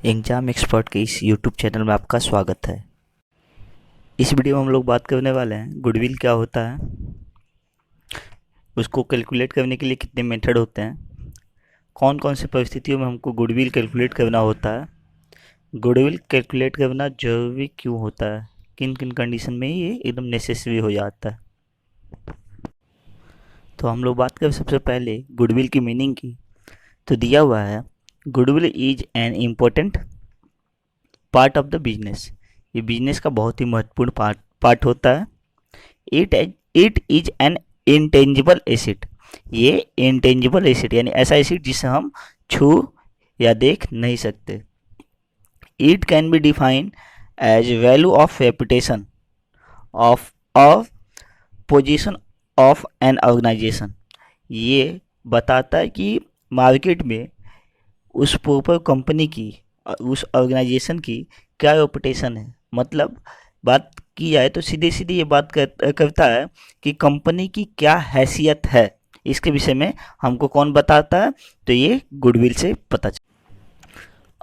Exam expert के इस YouTube channel में आपका स्वागत है। इस वीडियो में हम लोग बात करने वाले हैं गुडविल क्या होता है, उसको कैलकुलेट करने के लिए कितने मेथड होते हैं, कौन कौन सी परिस्थितियों में हमको गुडविल कैलकुलेट करना होता है, गुडविल कैलकुलेट करना जरूरी क्यों होता है, किन किन कंडीशन में ये एकदम नेसेसरी हो जाता है। तो हम लोग बात करें सबसे पहले गुडविल की मीनिंग की। तो दिया हुआ है goodwill is an important part of the business. ये बिजनेस का बहुत ही महत्वपूर्ण पार्ट होता है। It is an intangible asset. ये इंटेंजिबल एसेट यानी ऐसा एसेट जिसे हम छू या देख नहीं सकते। It can be defined as value of reputation of position of an organization. ये बताता है कि मार्केट में उस प्रॉपर कंपनी की, उस ऑर्गेनाइजेशन की क्या रेपुटेशन है। मतलब बात की जाए तो सीधे सीधे ये बात करता है कि कंपनी की क्या हैसियत है। इसके विषय में हमको कौन बताता है, तो ये गुडविल से पता चलता।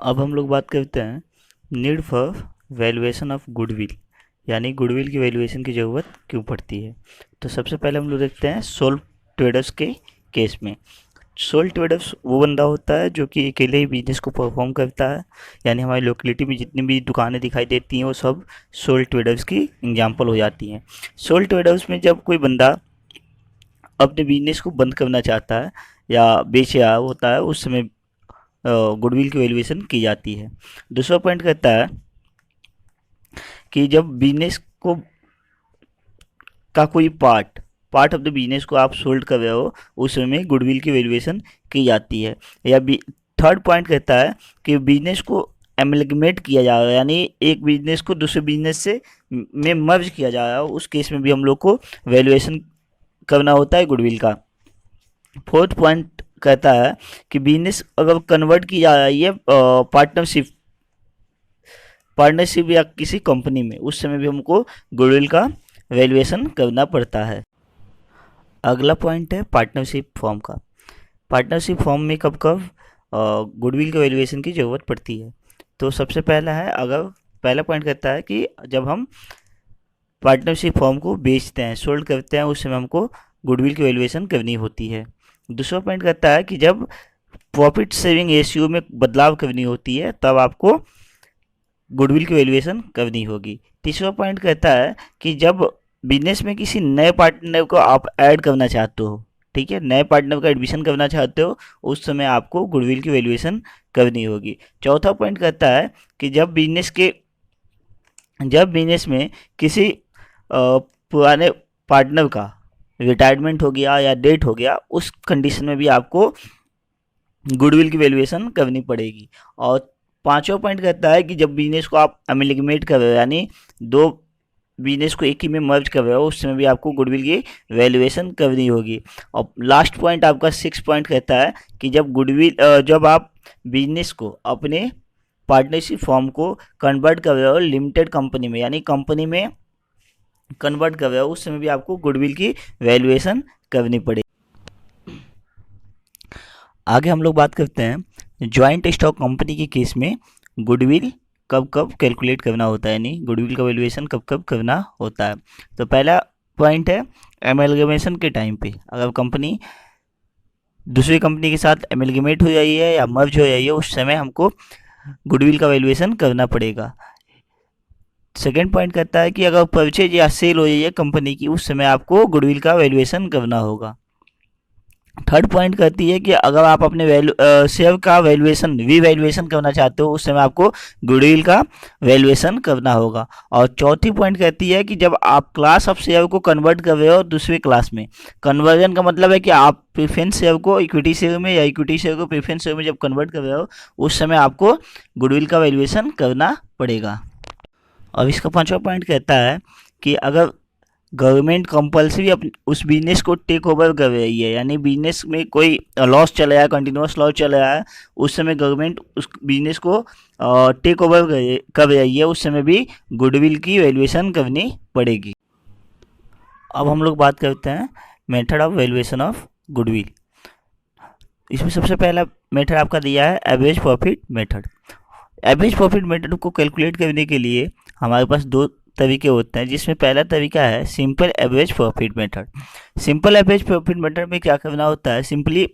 अब हम लोग बात करते हैं need for valuation of goodwill, यानी गुडविल की वैल्यूएशन की ज़रूरत क्यों पड़ती है। तो सबसे पहले हम लोग देखते हैं सोल ट्रेडर्स के केस में। सोल ट्रेडर्स वो बंदा होता है जो कि अकेले ही बिजनेस को परफॉर्म करता है, यानी हमारी लोकेलिटी में जितनी भी दुकानें दिखाई देती हैं वो सब सोल ट्रेडर्स की एग्जांपल हो जाती हैं। सोल ट्रेडर्स में जब कोई बंदा अपने बिजनेस को बंद करना चाहता है या बेच रहा होता है, उस समय गुडविल की वैल्यूएशन की जाती है। दूसरा पॉइंट कहता है कि जब बिजनेस को का कोई पार्ट ऑफ द बिजनेस को आप सोल्ड कर रहे हो, उस समय गुडविल की वैल्यूएशन की जाती है। या थर्ड पॉइंट कहता है कि बिजनेस को एमलगमेट किया जा रहा है, यानी एक बिजनेस को दूसरे बिजनेस से में मर्ज किया जा रहा है, उस केस में भी हम लोग को वैल्यूएशन करना होता है गुडविल का। फोर्थ पॉइंट कहता है कि बिजनेस अगर कन्वर्ट की जा रही है पार्टनरशिप या किसी कंपनी में, उस समय भी हमको गुडविल का वैल्यूएशन करना पड़ता है। अगला पॉइंट है पार्टनरशिप फॉर्म का। पार्टनरशिप फॉर्म में कब कब गुडविल के वैल्यूएशन की ज़रूरत पड़ती है। तो सबसे पहला है, अगर पहला पॉइंट कहता है कि जब हम पार्टनरशिप फॉर्म को बेचते हैं, सोल्ड करते हैं, उस समय हमको गुडविल की वैल्यूएशन करनी होती है। दूसरा पॉइंट कहता है कि जब प्रॉफिट सेविंग रेशियो में बदलाव करनी होती है, तब आपको गुडविल की वैल्यूएशन करनी होगी। तीसरा पॉइंट कहता है कि जब बिजनेस में किसी नए पार्टनर को आप ऐड करना चाहते हो, ठीक है, नए पार्टनर का एडमिशन करना चाहते हो, उस समय आपको गुडविल की वैल्यूएशन करनी होगी। चौथा पॉइंट कहता है कि जब बिजनेस में किसी पुराने पार्टनर का रिटायरमेंट हो गया या डेथ हो गया, उस कंडीशन में भी आपको गुडविल की वैल्यूएशन करनी पड़ेगी। और पांचवा पॉइंट कहता है कि जब बिजनेस को आप अमेलगमेट कर रहे हो, यानी दो बिजनेस को एक ही में मर्ज कर रहे हो, उस समय भी आपको गुडविल की वैल्यूएशन करनी होगी। और लास्ट पॉइंट आपका 6 पॉइंट कहता है कि जब आप बिजनेस को अपने पार्टनरशिप फॉर्म को कन्वर्ट कर रहे हो लिमिटेड कंपनी में, यानी कंपनी में कन्वर्ट कर रहे हो, उस समय भी आपको गुडविल की वैल्यूएशन करनी पड़ेगी। आगे हम लोग बात करते हैं ज्वाइंट स्टॉक कंपनी के केस में गुडविल कब कब कैलकुलेट करना होता है, यानी गुडविल का वैल्यूएशन कब कब करना होता है। तो पहला पॉइंट है एमलगमेशन के टाइम पे, अगर कंपनी दूसरी कंपनी के साथ एमलगमेट हो जाई है या मर्ज हो जाई है, उस समय हमको गुडविल का वैल्यूएशन करना पड़ेगा। सेकेंड पॉइंट कहता है कि अगर परचेज या सेल हो जाई है कंपनी की, उस समय आपको गुडविल का वैल्यूएशन करना होगा। थर्ड पॉइंट कहती है कि अगर आप अपने शेयर का वैल्यूएशन करना चाहते हो, उस समय आपको गुडविल का वैल्यूएशन करना होगा। और चौथी पॉइंट कहती है कि जब आप क्लास ऑफ शेयर को कन्वर्ट कर रहे हो दूसरे क्लास में, कन्वर्जन का मतलब है कि आप प्रेफरेंस शेयर को इक्विटी शेयर में या इक्विटी शेयर को प्रेफरेंस शेयर में जब कन्वर्ट कर रहे हो, उस समय आपको गुडविल का वैल्यूएशन करना पड़ेगा। और इसका पांचवा पॉइंट कहता है कि अगर गवर्नमेंट कंपल्सरी उस बिजनेस को टेक ओवर कर रही है, यानी बिजनेस में कोई लॉस चल रहा है, कंटिन्यूस लॉस चल रहा है, उस समय गवर्नमेंट उस बिजनेस को टेक ओवर कर रही है, उस समय भी गुडविल की वैल्यूएशन करनी पड़ेगी। अब हम लोग बात करते हैं method of valuation of goodwill. इसमें सबसे पहला मेथड आपका दिया है average profit method. Average profit method को कैलकुलेट करने के लिए हमारे पास दो तरीके होते हैं, जिसमें पहला तरीका है simple average profit method. Simple average profit method में क्या करना होता है, सिंपली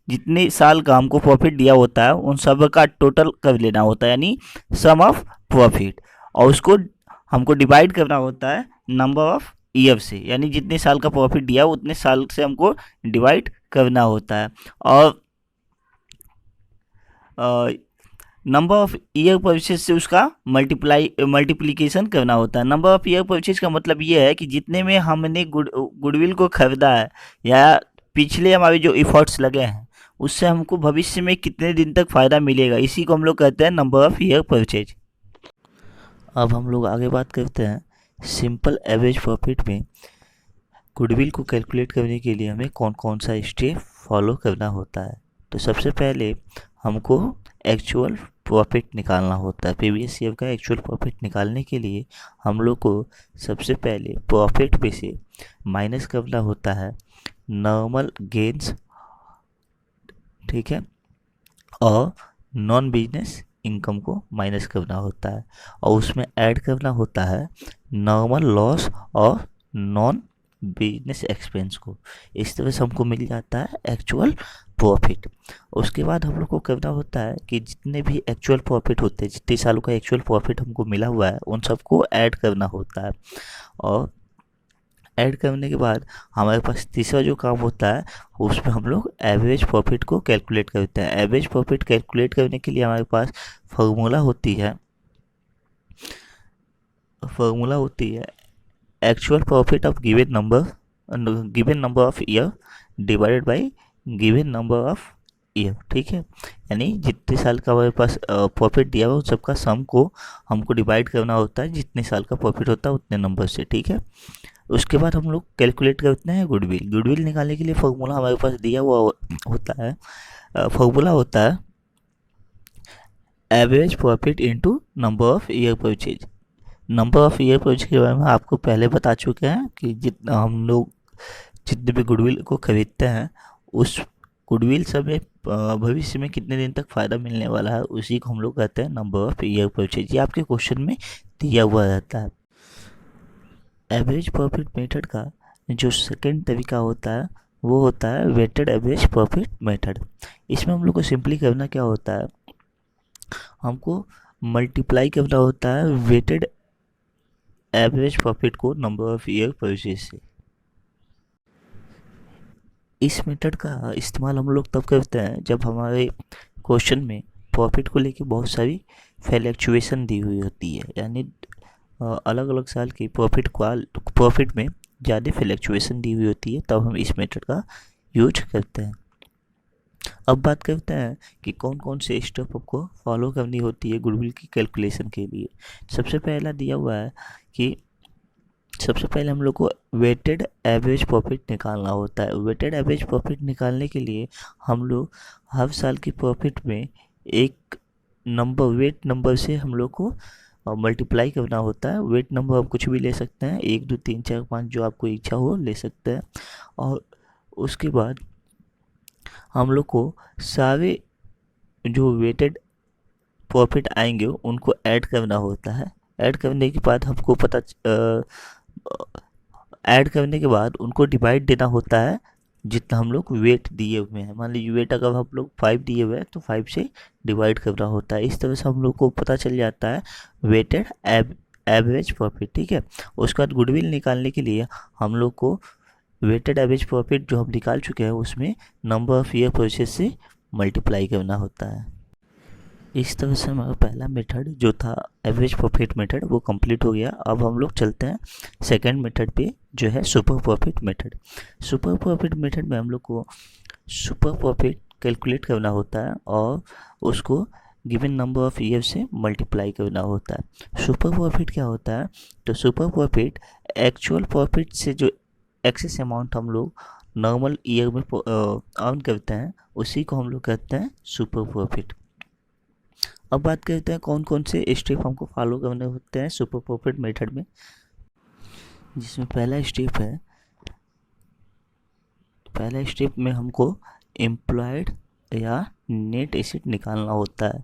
जितने साल का हमको प्रॉफिट दिया होता है उन सब का टोटल कर लेना होता है, यानी सम ऑफ प्रॉफिट, और उसको हमको डिवाइड करना होता है नंबर ऑफ ईयर से, यानी जितने साल का प्रॉफिट दिया उतने साल से हमको डिवाइड करना होता है। और नंबर ऑफ ईयर परचेज से उसका मल्टीप्लिकेशन करना होता है। नंबर ऑफ ईयर परचेज का मतलब ये है कि जितने में हमने गुडविल को खरीदा है या पिछले हमारे जो इफर्ट्स लगे हैं उससे हमको भविष्य में कितने दिन तक फ़ायदा मिलेगा, इसी को हम लोग कहते हैं नंबर ऑफ ईयर परचेज। अब हम लोग आगे बात करते हैं सिंपल एवरेज प्रॉफिट में गुडविल को कैलकुलेट करने के लिए हमें कौन कौन सा स्टेप फॉलो करना होता है। तो सबसे पहले हमको एक्चुअल प्रॉफिट निकालना होता है। प्रीवियस ईयर का एक्चुअल प्रॉफिट निकालने के लिए हम लोग को सबसे पहले प्रॉफिट में से माइनस करना होता है नॉर्मल गेन्स, ठीक है, और नॉन बिजनेस इनकम को माइनस करना होता है, और उसमें ऐड करना होता है नॉर्मल लॉस और नॉन बिजनेस एक्सपेंस को। इस तरह से हमको मिल जाता है एक्चुअल प्रॉफिट। उसके बाद हम लोग को करना होता है कि जितने भी एक्चुअल प्रॉफिट होते हैं, जितने सालों का एक्चुअल प्रॉफिट हमको मिला हुआ है उन सबको ऐड करना होता है, और ऐड करने के बाद हमारे पास तीसरा जो काम होता है उसमें हम लोग एवरेज प्रॉफिट को कैलकुलेट करते हैं। एवरेज प्रॉफिट कैलकुलेट करने के लिए हमारे पास फॉर्मूला होती है actual profit of given number of year divided by given number of year, ठीक है। यानी जितने साल का हमारे पास प्रॉफिट दिया हुआ उन सबका सम को हमको डिवाइड करना होता है जितने साल का प्रॉफिट होता है उतने नंबर से, ठीक है। उसके बाद हम लोग कैलकुलेट करते हैं गुडविल निकालने के लिए फॉर्मूला हमारे पास दिया हुआ होता है। फॉर्मूला होता है average profit into number of year purchase. Number of year purchase के बारे में आपको पहले बता चुके हैं कि जितना हम लोग जितने भी गुडविल को खरीदते हैं उस गुडविल से हमें भविष्य में कितने दिन तक फ़ायदा मिलने वाला है, उसी को हम लोग कहते हैं नंबर ऑफ ईयर परचेज। ये आपके क्वेश्चन में दिया हुआ रहता है। एवरेज प्रॉफिट मेथड का जो सेकंड तरीका होता है वो होता है वेटेड एवरेज प्रॉफिट मेथड। इसमें हम लोग को सिंपली करना क्या होता है, हमको मल्टीप्लाई करना होता है वेटेड एवरेज प्रॉफिट को नंबर ऑफ ईयर परचेज से। इस मेथड का इस्तेमाल हम लोग तब करते हैं जब हमारे क्वेश्चन में प्रॉफिट को लेके बहुत सारी फ्लैक्चुएशन दी हुई होती है, यानी अलग अलग साल की प्रॉफिट में ज़्यादा फ्लैक्चुएशन दी हुई होती है, तब हम इस मेथड का यूज करते हैं। अब बात करते हैं कि कौन कौन से स्टेप आपको फॉलो करनी होती है गुडविल की कैलकुलेशन के लिए। सबसे पहला दिया हुआ है कि सबसे पहले हम लोग को वेटेड एवरेज प्रॉफिट निकालना होता है। वेटेड एवरेज प्रॉफिट निकालने के लिए हम लोग हर साल की प्रॉफिट में एक वेट नंबर से हम लोग को मल्टीप्लाई करना होता है। वेट नंबर आप कुछ भी ले सकते हैं, 1 2 3 4 5 जो आपको इच्छा हो ले सकते हैं। और उसके बाद हम लोग को सारे जो वेटेड प्रॉफिट आएंगे उनको ऐड करना होता है। ऐड करने के बाद हमको ऐड करने के बाद उनको डिवाइड देना होता है जितना हम लोग वेट दिए हुए हैं। मान लीजिए वेट अगर हम लोग 5 दिए हुए हैं तो 5 से डिवाइड करना होता है। इस तरह से हम लोग को पता चल जाता है वेटेड एवरेज प्रॉफिट, ठीक है। उसके बाद गुडविल निकालने के लिए हम लोग को वेटेड एवरेज प्रॉफिट जो हम निकाल चुके हैं उसमें नंबर ऑफ ईयर परचेज से मल्टीप्लाई करना होता है। इस तरह से हमारा पहला मेथड जो था एवरेज प्रॉफिट मेथड वो कंप्लीट हो गया। अब हम लोग चलते हैं सेकंड मेथड पे जो है super profit method. Super profit method में हम लोग को सुपर प्रॉफिट कैलकुलेट करना होता है और उसको गिवन नंबर ऑफ ईयर से मल्टीप्लाई करना होता है। सुपर प्रॉफिट क्या होता है, तो सुपर प्रॉफिट एक्चुअल प्रॉफिट से जो एक्सेस अमाउंट हम लोग नॉर्मल ईयर में अर्न करते हैं उसी को हम लोग कहते हैं सुपर प्रॉफिट। अब बात करते हैं कौन कौन से स्टेप हमको फॉलो करने होते हैं सुपर प्रॉफिट मेथड में, जिसमें पहला स्टेप में हमको एम्प्लॉयड या नेट एसिड निकालना होता है।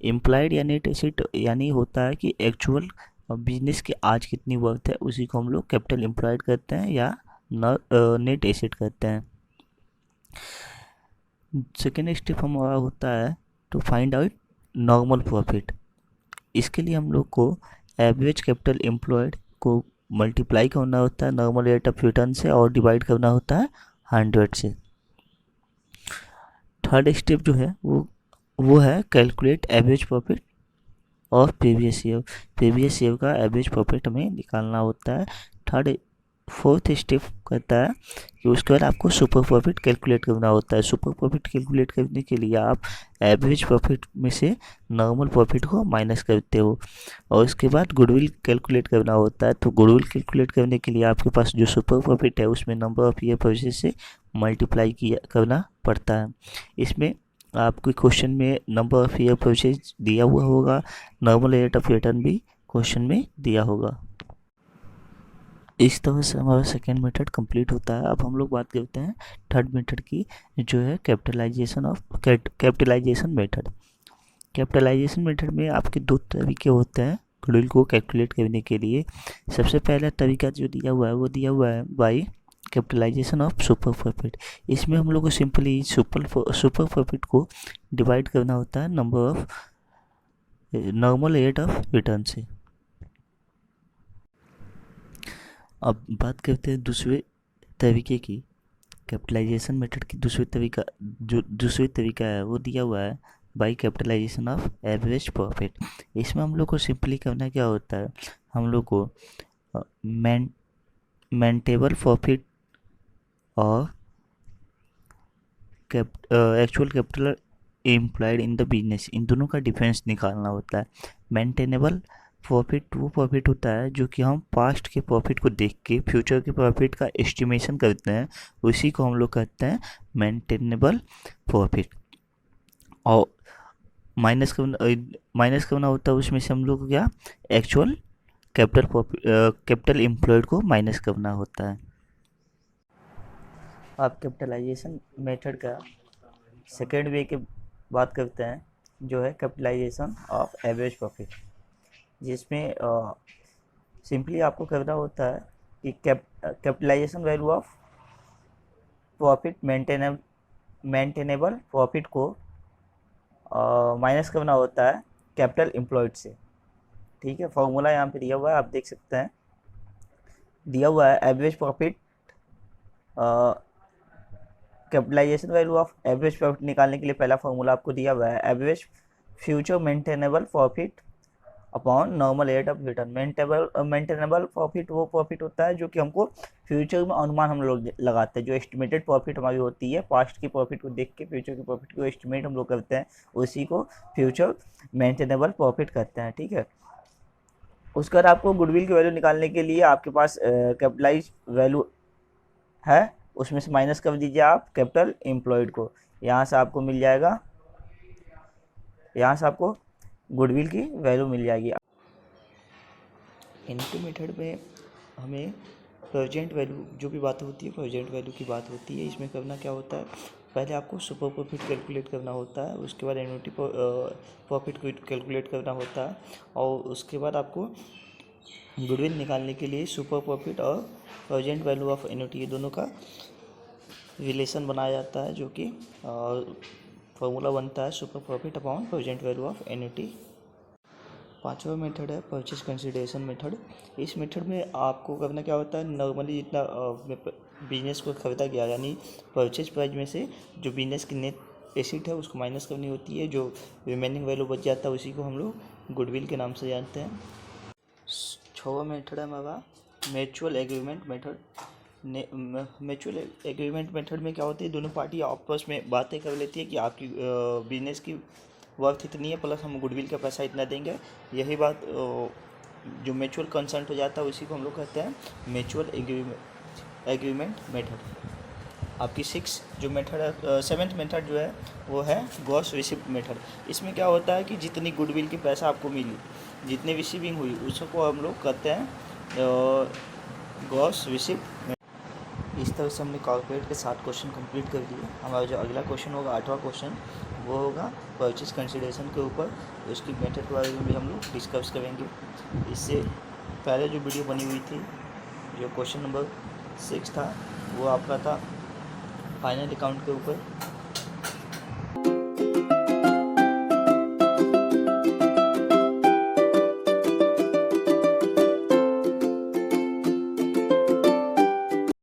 इम्प्लाइड या नेट एसिड यानी होता है कि एक्चुअल बिजनेस की आज कितनी वर्थ है, उसी को हम लोग कैपिटल इम्प्लॉयड करते हैं या नेट एसिड करते हैं। सेकेंड स्टेप हमारा होता है to find out normal profit. इसके लिए हम लोग को एवरेज कैपिटल एम्प्लॉयड को मल्टीप्लाई करना होता है नॉर्मल रेट ऑफ रिटर्न से और डिवाइड करना होता है 100 से। थर्ड स्टेप जो है वो है कैलकुलेट एवरेज प्रॉफिट और प्रीवियस ईयर का एवरेज प्रॉफिट हमें निकालना होता है। फोर्थ स्टेप कहता है कि उसके बाद आपको सुपर प्रॉफिट कैलकुलेट करना होता है। सुपर प्रॉफिट कैलकुलेट करने के लिए आप एवरेज प्रॉफिट में से नॉर्मल प्रॉफिट को माइनस करते हो और उसके बाद गुडविल कैलकुलेट करना होता है। तो गुडविल कैलकुलेट करने के लिए आपके पास जो सुपर प्रॉफिट है उसमें नंबर ऑफ ईयर परचेज से मल्टीप्लाई करना पड़ता है। इसमें आपके क्वेश्चन में नंबर ऑफ ईयर परचेज दिया हुआ होगा, नॉर्मल रेट ऑफ रिटर्न भी क्वेश्चन में दिया होगा। इस तरह से हमारा सेकेंड मेथड कंप्लीट होता है। अब हम लोग बात करते हैं थर्ड मेथड की, जो है कैपिटलाइजेशन मेथड। कैपिटलाइजेशन मेथड में आपके दो तरीके होते हैं गुडविल को कैलकुलेट करने के लिए। सबसे पहला तरीका जो दिया हुआ है वो दिया हुआ है by capitalization of super profit. इसमें हम लोग को सिंपली सुपर प्रॉफिट को डिवाइड करना होता है number of normal rate of return से। अब बात करते हैं दूसरे तरीके की। कैपिटलाइजेशन मेथड की दूसरी तरीका है वो दिया हुआ है by capitalization of average profit. इसमें हम लोग को सिंपली करना क्या होता है, हम लोग को मेंटेबल प्रॉफिट और actual capital employed in the business, इन दोनों का डिफरेंस निकालना होता है। मेंटेनेबल प्रॉफिट वो प्रॉफिट होता है जो कि हम पास्ट के प्रॉफिट को देख के फ्यूचर के प्रॉफिट का एस्टिमेशन करते हैं, उसी को हम लोग कहते हैं मेंटेनेबल प्रॉफिट। और माइनस करना होता है उसमें से हम लोग को क्या, एक्चुअल कैपिटल एम्प्लॉयड को माइनस करना होता है। आप कैपिटलाइजेशन मेथड का सेकेंड वे की बात करते हैं जो है कैपिटलाइजेशन ऑफ एवरेज प्रॉफिट, जिसमें सिंपली आपको करना होता है कि capitalization value of profit maintainable profit को माइनस करना होता है कैपिटल एम्प्लॉयड से। ठीक है, फॉर्मूला यहाँ पे दिया हुआ है, आप देख सकते हैं, दिया हुआ है average profit capitalization value of average profit निकालने के लिए पहला फॉर्मूला आपको दिया हुआ है average future maintainable profit upon normal rate of return. Maintainable profit वो प्रॉफिट होता है जो कि हमको फ्यूचर में अनुमान हम लोग लगाते हैं, जो एस्टिमेटेड प्रॉफिट हमारी होती है पास्ट की प्रॉफिट को देख के फ्यूचर की प्रॉफिट को एस्टिमेट हम लोग करते हैं, उसी को फ्यूचर मेंटेनेबल प्रॉफिट कहते हैं। ठीक है, उसके बाद आपको गुडविल की वैल्यू निकालने के लिए आपके पास कैपिटलाइज वैल्यू है, उसमें से माइनस कर दीजिए आप कैपिटल एम्प्लॉयड को, यहाँ से आपको मिल जाएगा, यहाँ से आपको गुडविल की वैल्यू मिल जाएगी। इनके मेथड में हमें प्रेजेंट वैल्यू जो भी बात होती है प्रेजेंट वैल्यू की बात होती है। इसमें करना क्या होता है, पहले आपको सुपर प्रॉफिट कैलकुलेट करना होता है, उसके बाद एन्युटी प्रॉफिट कैलकुलेट करना होता है और उसके बाद आपको गुडविल निकालने के लिए सुपर प्रॉफिट और प्रेजेंट वैल्यू ऑफ एन्युटी ये दोनों का रिलेशन बनाया जाता है, जो कि फॉर्मूला बनता है super profit upon present value of annuity. पांचवा मेथड है परचेज कंसिडरेशन मेथड। इस मेथड में आपको करना क्या होता है, नॉर्मली जितना बिजनेस को खरीदा गया यानी परचेज प्राइस में से जो बिजनेस की नेट एसेट है उसको माइनस करनी होती है, जो रिमेनिंग वैल्यू बच जाता है उसी को हम लोग गुडविल के नाम से जानते हैं। छठवां मेथड है हमारा mutual agreement method. Mutual agreement method में क्या होती है, दोनों पार्टी आपस में बातें कर लेती है कि आपकी बिजनेस की वर्थ इतनी है प्लस हम गुडविल का पैसा इतना देंगे। यही बात जो म्यूचुअल कंसेंट हो जाता है उसी को हम लोग कहते हैं म्यूचुअल एग्रीमेंट मेथड। आपकी जो मेथड है, सेवेंथ मेथड जो है वो है ग्रॉस रिसिप्ट मेथड। इसमें क्या होता है कि जितनी गुडविल की पैसा आपको मिली, जितनी रिसीविंग हुई, उसको हम लोग कहते हैं ग्रॉस रिसिप्ट। इस तरह से हमने कॉर्पोरेट के 7 क्वेश्चन कंप्लीट कर दिए। हमारा जो अगला क्वेश्चन होगा 8वां क्वेश्चन, वो होगा परचेज कंसिडरेशन के ऊपर। उसकी मेथड के बारे में भी हम लोग डिस्कस करेंगे। इससे पहले जो वीडियो बनी हुई थी, जो क्वेश्चन नंबर 6 था, वो आपका था फाइनल अकाउंट के ऊपर।